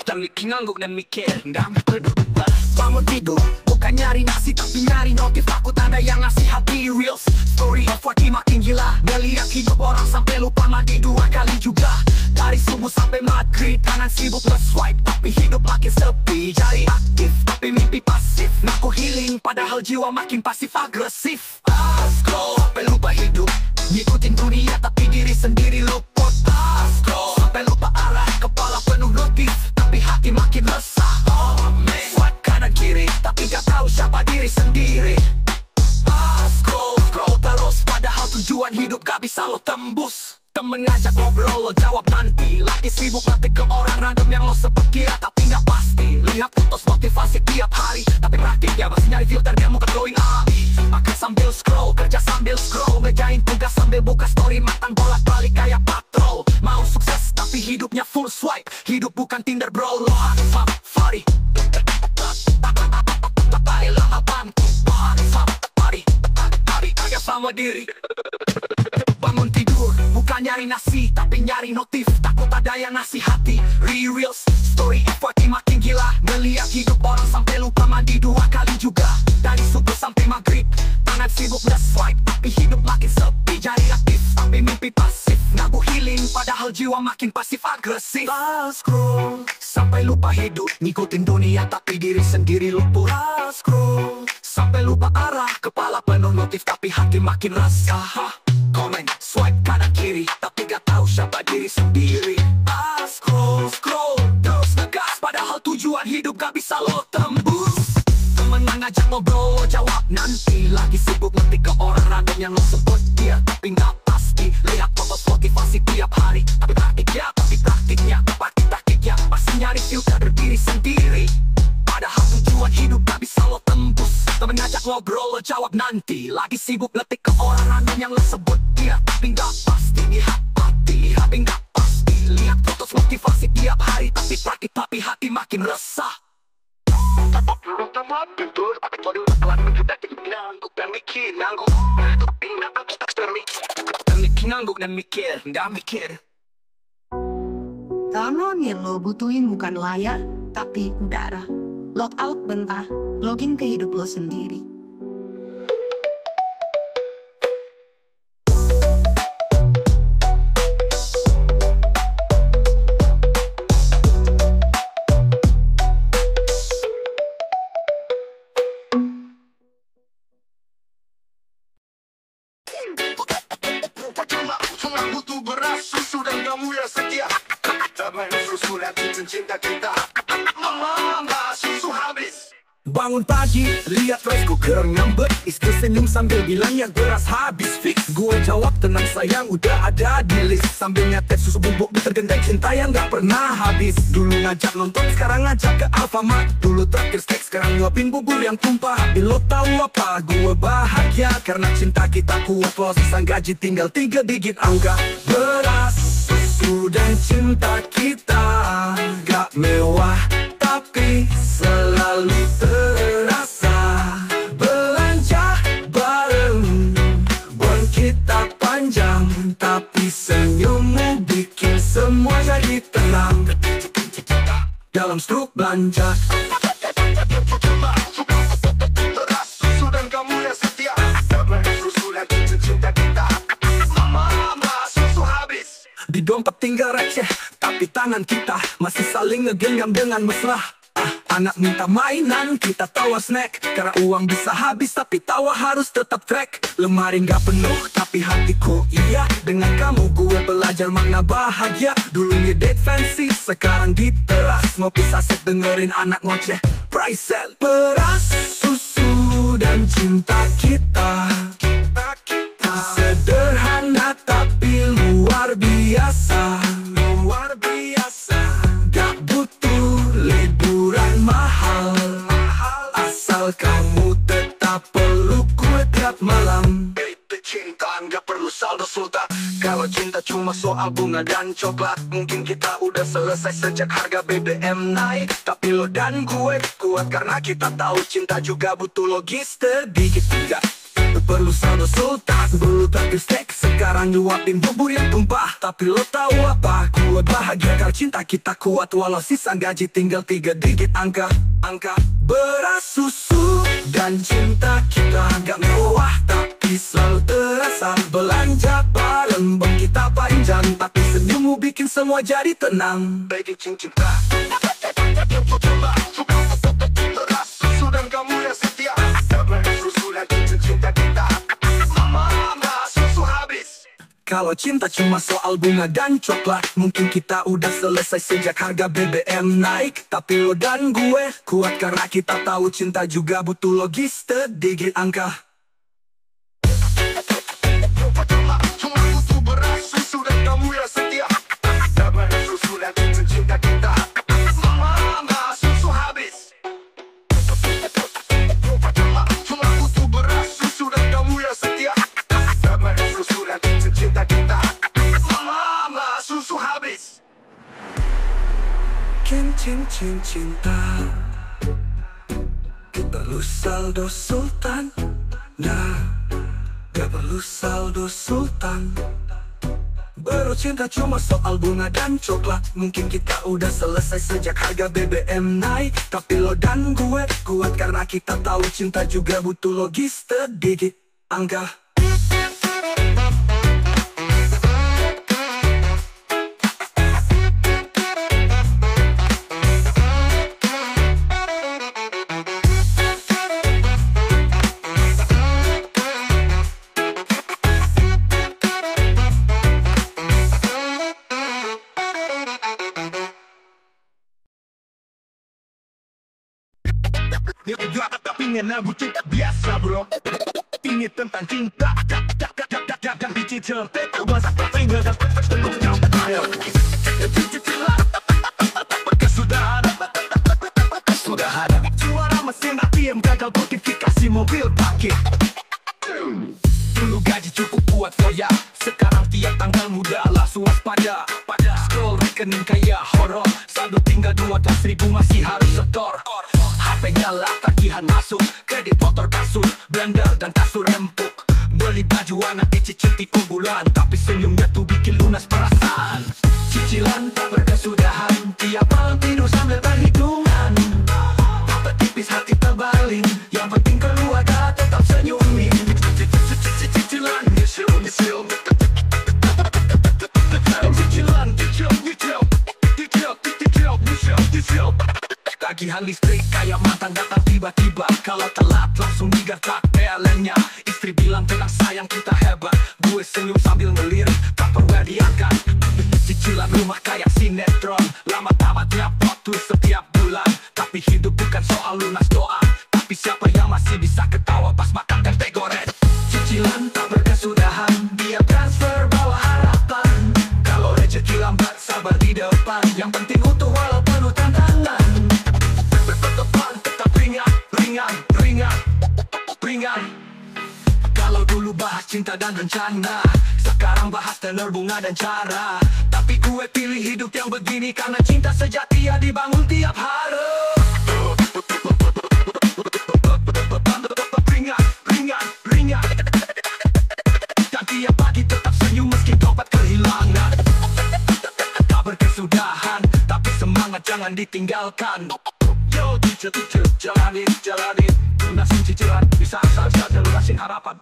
Dan ngangguk dan mikir dan berdua. Bangun tidur, bukan nyari nasi tapi nyari notif. Takut ada yang ngasih hati reels. Story F4 makin gila, ngeliat hidup orang sampai lupa mandi 2 kali juga. Dari subuh sampai maghrib, tangan sibuk nge-swipe tapi hidup makin sepi. Jari aktif tapi mimpi pasif. Ngaku healing padahal jiwa makin pasif agresif. Scroll sampai lupa hidup, ngikutin dunia tapi diri sendiri luput. Scroll sampai lupa arah, kepala penuh notif tapi hati makin resah. Swipe kanan kiri tapi gak tahu siapa diri sendiri. Scroll terus padahal tujuan hidup gak bisa lo tembus. Temen ngajak ngobrol lo jawab nanti. Lagi sibuk ngetik ke orang random yang lo sebut kira tapi gak pasti. Lihat fotos motivasi tiap hari tapi praktiknya masih nyari filter dia muka glowing abis. Makan sambil scroll, kerja sambil scroll, ngejain tugas sambil buka story, matang bolak-balik kayak patrol. Mau sukses tapi hidupnya full swipe. Hidup bukan Tinder bro, lo harus safari. Hari sama diri. Bangun tidur, bukan nyari nasi tapi nyari notif. Takut ada yang ngasih hati reels. Story F4 makin gila, ngeliat hidup orang sampai lupa mandi 2 kali juga. Dari subuh sampai maghrib, tangan sibuk nge-swipe tapi hidup makin sepi. Jari aktif tapi mimpi pasif. Ngaku healing padahal jiwa makin pasif agresif. Scroll sampai lupa hidup, ngikutin dunia tapi diri sendiri luput. Scroll sampai lupa arah, kepala penuh notif tapi hati makin resah. Komen, swipe kanan kiri tapi gak tahu siapa diri sendiri. Scroll terus ngegas padahal tujuan hidup gak bisa lo tembus. Temen ngajak ngobrol lo jawab nanti. Lagi sibuk ngetik ke orang random yang lo sebut dia tapi gak pasti. Lihat fotos motivasi tiap hari tapi praktiknya masih nyari filter diri sendiri. Padahal tujuan hidup gak bisa lo tembus. Temen ngajak ngobrol lo jawab nanti. Lagi sibuk ngetik ke orang random yang lo sebut dia tapi gak pasti. Tapi gak pasti. Lihat fotos motivasi tiap hari tapi praktik tapi hati makin resah. Ngangguk dan mikir, gak mikir. Kalau yang lo butuhin bukan layar, tapi udara. Log out bentar, login ke hidup lo sendiri. Butuh beras, susu dan kamu yang setia. Teman susu dan cinta kita. Mama, susu habis. Bangun pagi, lihat rice cooker ngambek. Istri senyum sambil bilang yang beras habis fix. Gue jawab tenang sayang udah ada di list. Sambil nyetek susu bubuk di tergendai cinta yang gak pernah habis. Dulu ngajak nonton, sekarang ngajak ke Alfamart. Dulu terakhir steak, sekarang nyuapin bubur yang tumpah. Lo tahu apa? Gue bahagia karena cinta kita kuat. Walau sisa gaji tinggal 3 digit angka. Beras, susu dan cinta kita gak mewah tapi selalu terasa. Belanja bareng, bon kita panjang tapi senyummu bikin semua jadi tenang. Dalam struk belanja. Beras, susu dan kamu yang setia. Teman susu dan cinta kita. Mama, susu habis. Di dompet tinggal receh, tapi tangan kita masih saling ngegenggam dengan mesra. Anak minta mainan, kita tawa snack. Karena uang bisa habis, tapi tawa harus tetap track. Lemari nggak penuh, tapi hatiku iya. Dengan kamu gue belajar makna bahagia. Dulu ngedate fancy, sekarang di teras. Ngopi saset dengerin anak ngoceh price sale. Beras, susu, dan cinta kita sederhana tapi luar biasa. Gak butuh liburan mahal, asal kamu tetap peluk gue tiap malam. Itu cinta nggak perlu saldo sultan. Kalau cinta cuma soal bunga dan coklat, mungkin kita udah selesai sejak harga BBM naik. Tapi lo dan gue kuat karena kita tahu cinta juga butuh logis sedikit. Enggak perlu saldo no sultan. Dulu tapi steak, sekarang nyuapin bubur yang tumpah. Tapi lo tahu apa? Gue bahagia karena cinta kita kuat. Walau sisa gaji tinggal 3 digit angka. Beras, susu, dan cinta kita gak mewah, tapi selalu terasa. Belanja bareng bang kita panjang, tapi senyummu bikin semua jadi tenang. Baby cinta, beras, susu, dan kamu yang setia. Beras, susu, dan cinta kita. Mama, susu habis. Kalau cinta cuma soal bunga dan coklat, mungkin kita udah selesai sejak harga BBM naik. Tapi lo dan gue kuat karena kita tahu cinta juga butuh logis sedikit angka. Cuma butuh beras, susu, dan kamu yang setia. Beras, susu, dan cinta kita. Mama, susu habis. Cuma butuh beras, susu, dan kamu yang setia. Beras, susu, dan cinta kita. Mama, susu habis. Cinta, gak perlu saldo sultan. Nah, gak perlu saldo sultan. Baru cinta cuma soal bunga dan coklat, mungkin kita udah selesai sejak harga BBM naik. Tapi lo dan gue kuat karena kita tahu cinta juga butuh logis sedikit angka. Pengen lagu cinta biasa bro, ini tentang cinta dan digital bahasa finger dan kesudahan suara mesin ATM gagal notifikasi mobil pakai. Dulu gaji cukup buat foya, sekarang tiap tanggal muda langsung waspada. Scroll rekening kayak horor, saldo tinggal 12.000 masih harus setor. HP nyala, tagihan masuk, kredit motor, kasur, blender, dan kasur empuk. Beli baju anak dicicil tiap bulan, tapi senyumnya tuh bikin lunas perasaan. Cicilan tak berkesudahan, tiap malam tidur sambil berhitungan. Apa tipis hati terbaling, yang penting keluarga tetap senyumin. Cicilan nyusul. Cicilan tagihan listrik kayak mantan datang tiba-tiba. Kalau telat langsung digertak PLN-nya. Istri bilang tenang sayang kita hebat, gue senyum sambil ngelirik Tupperware diangkat. Cicilan rumah kayak sinetron, lama tamatnya plot twist setiap bulan. Tapi hidup bukan soal lunas doa, tapi siapa yang masih bisa ketawa pas makan tempe goreng. Cicilan tak berkesudahan, dia transfer bawa harapan. Kalau rezeki lambat sabar di depan, yang penting utuh walau penuh tantangan. Ringan. Kalau dulu bahas cinta dan rencana, sekarang bahas tenor bunga dan cara. Tapi gue pilih hidup yang begini karena cinta sejati ya dibangun tiap hari. Ringan. Dan tiap pagi tetap senyum meski dompet kehilangan. Tak berkesudahan, tapi semangat jangan ditinggalkan. Yo, jalanin, lunasin cicilan, bisa asal-asal dan lunasin harapan.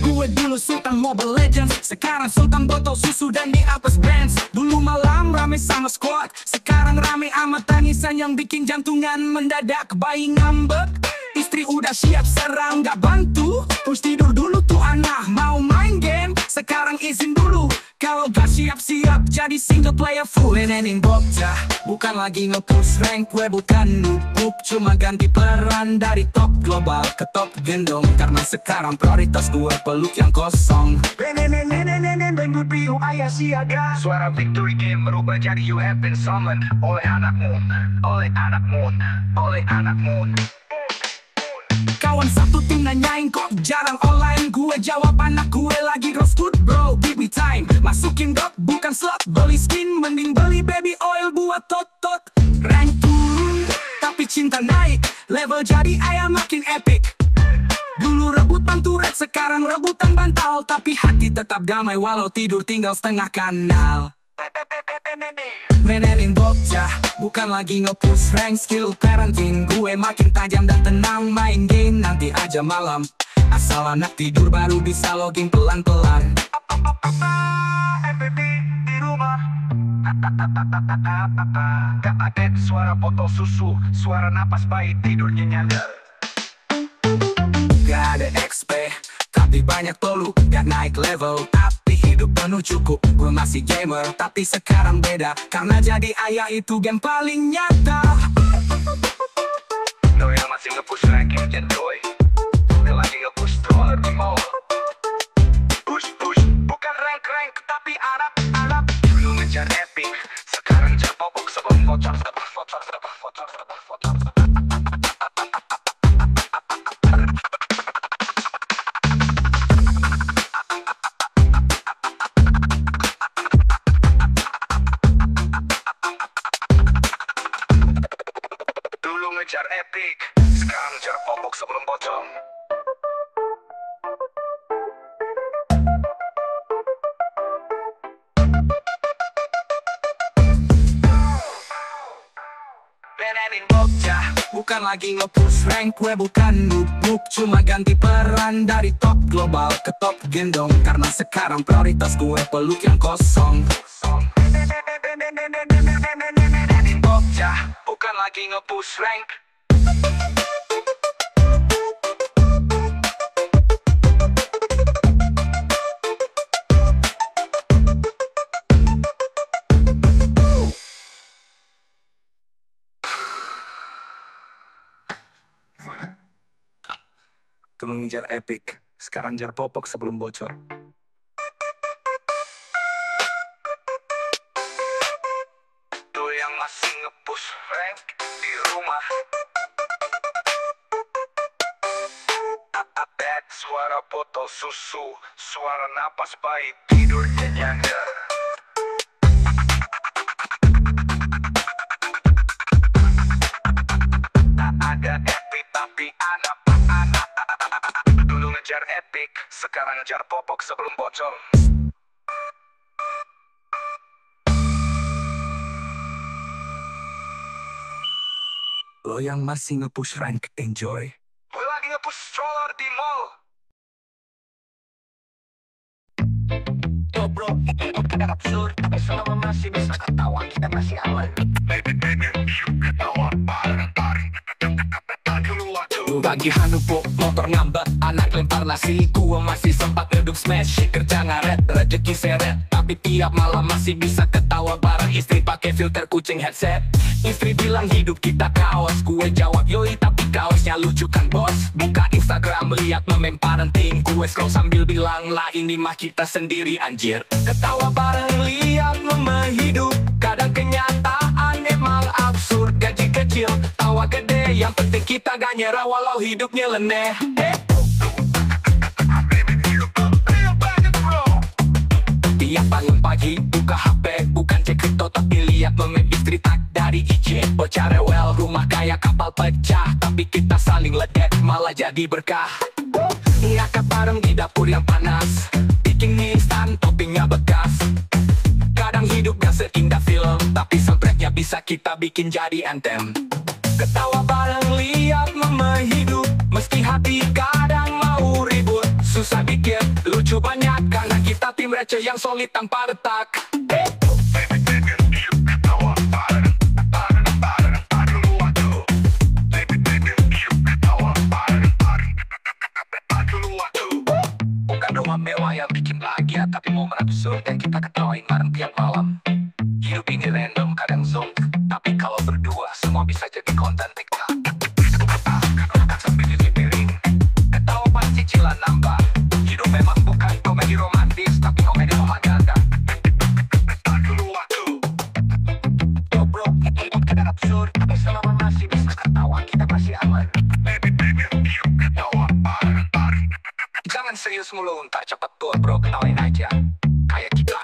Gue dulu Sultan Mobile Legends, sekarang Sultan botol susu dan di atas brands. Dulu malam rame sama squad, sekarang rame amat tangisan yang bikin jantungan mendadak bayi ngambek. Istri udah siap serang gak bantu, terus tidur dulu tuh anak mau main game. Sekarang izin dulu, kalau gak siap-siap jadi single player full. Nenek bocah, bukan lagi nge-push rank, gue bukan noob, cuma ganti peran dari top global ke top gendong. Karena sekarang prioritas gue peluk yang kosong. Bengut biu ayah siaga, suara victory game berubah jadi you have been summoned. Oleh anakmu. Kawan satu tim nanyain kok jarang online. jawab anak gue lagi roast good bro. Give me time, masukin dot bukan slot. Beli skin mending beli baby oil buat tot-tot. Rank turun tapi cinta naik, level jadi ayam makin epic. Dulu rebutan turret, sekarang rebutan bantal. Tapi hati tetap damai walau tidur tinggal setengah kanal. Menerin bocah, bukan lagi nge-push rank. Skill parenting gue makin tajam dan tenang. Main game nanti aja malam, asal anak tidur baru bisa login pelan-pelan. di rumah. Gak ada suara botol susu, suara napas bayi tidurnya nyadar. Gak ada XP, tapi banyak tolu. Gak naik level, tapi hidup penuh cukup. Gue masih gamer, tapi sekarang beda. Karena jadi ayah itu game paling nyata. Lo yang masih nge-push ranking Jendoy, gue lagi nge-push stroller di mall. Push, bukan rank, tapi Arab. Dulu ngejar epic, sekarang ngejar popok sebelum bocor. Dulu ngejar epic, sekarang ngejar popok sebelum bocor. Benerin bocah, bukan lagi nge-push rank. Gue bukan noob, cuma ganti peran dari top global ke top gendong. Karena sekarang prioritas gue peluk yang kosong. Benerin bocah, bukan lagi nge-push rank. Dulu ngejar epic, sekarang ngejar popok sebelum bocor. Lo yang masih nge-push rank di rumah. Bad suara botol susu, suara napas bayi tidurnya nyadar. Tak ada epic tapi anak. Dulu ngejar epic, sekarang ngejar popok sebelum bocor. Lo yang masih nge-push rank, enjoy. Gue lagi nge-push stroller di mall. Yo bro, ada absurd, tapi selama masih bisa ketawa kita masih aman. Bagi Hanupo, motor ngambat, anak lempar nasi. Gua masih sempat ngeduk smash, kerja ngaret, rezeki seret. Tapi tiap malam masih bisa ketawa bareng istri pakai filter kucing headset. Istri bilang hidup kita kaos, gue jawab yoi tapi kaosnya lucu kan bos. Buka Instagram lihat meme parenting, gue scroll sambil bilang lah ini mah kita sendiri anjir. Ketawa bareng lihat meme hidup, kadang kenyataan emang absurd. Gaji kecil, tawa gede, yang penting kita gak nyerah walau hidupnya leneh. Tiap bangun pagi, buka HP, bukan cek kripto tapi lihat meme istri tag dari IG. Bocah rewel, rumah kayak kapal pecah, tapi kita saling ledek, malah jadi berkah. Ngakak bareng di dapur yang panas, bikin mie instan, toppingnya bekas. Kadang hidup gak seindah film, tapi soundtracknya bisa kita bikin jadi anthem. Ketawa bareng lihat meme hidup, meski hati kadang mau ribut. Susah dikit, lucu banyak, karena kita tim receh yang solid tanpa retak. Bukan rumah mewah yang bikin bahagia, tapi momen absurd yang kita ketawain bareng tiap malam. Hidup ini random, kadang zonk, tapi kalau berdua semua bisa jadi konten TikTok. Sambil cuci piring, ketawa pas cicilan nambah. Hidup memang bukan komedi romantis, tapi komedi olahraga. Yo bro, hidup kadang absurd, tapi selama masih bisa ketawa kita masih aman. Jangan serius serius mulu, ntar cepet tua bro, ketawain aja. Kayak kita.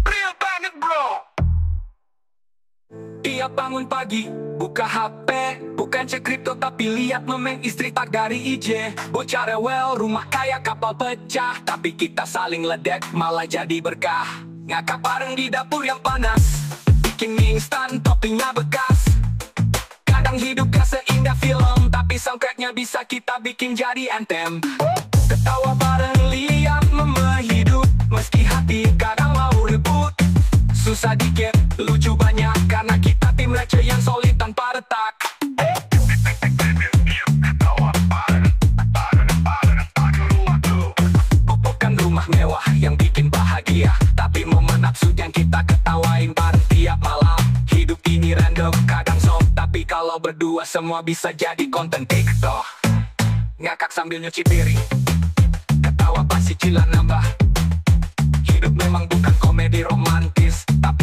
Real banget bro. Tiap bangun pagi, buka HP, bukan cek kripto tapi lihat memen istri tag dari IG. Bocah rewel, rumah kayak kapal pecah, tapi kita saling ledek malah jadi berkah. Ngakak bareng di dapur yang panas, bikin mie instan toppingnya bekas. Kadang hidup gak seindah film, tapi soundtracknya bisa kita bikin jadi anthem. Ketawa bareng lihat meme hidup, meski hati kadang mau rebut. Susah dikit, lucu banyak, karena kita tim receh yang solid tanpa retak. Bukan rumah mewah yang bikin bahagia, tapi momen absurd yang kita ketawain bareng tiap malam. Hidup ini random, kadang soft, tapi kalau berdua semua bisa jadi konten TikTok. Ngakak sambil nyuci piring, ketawa pas cicilan nambah. Hidup memang bukan komedi romantis, tapi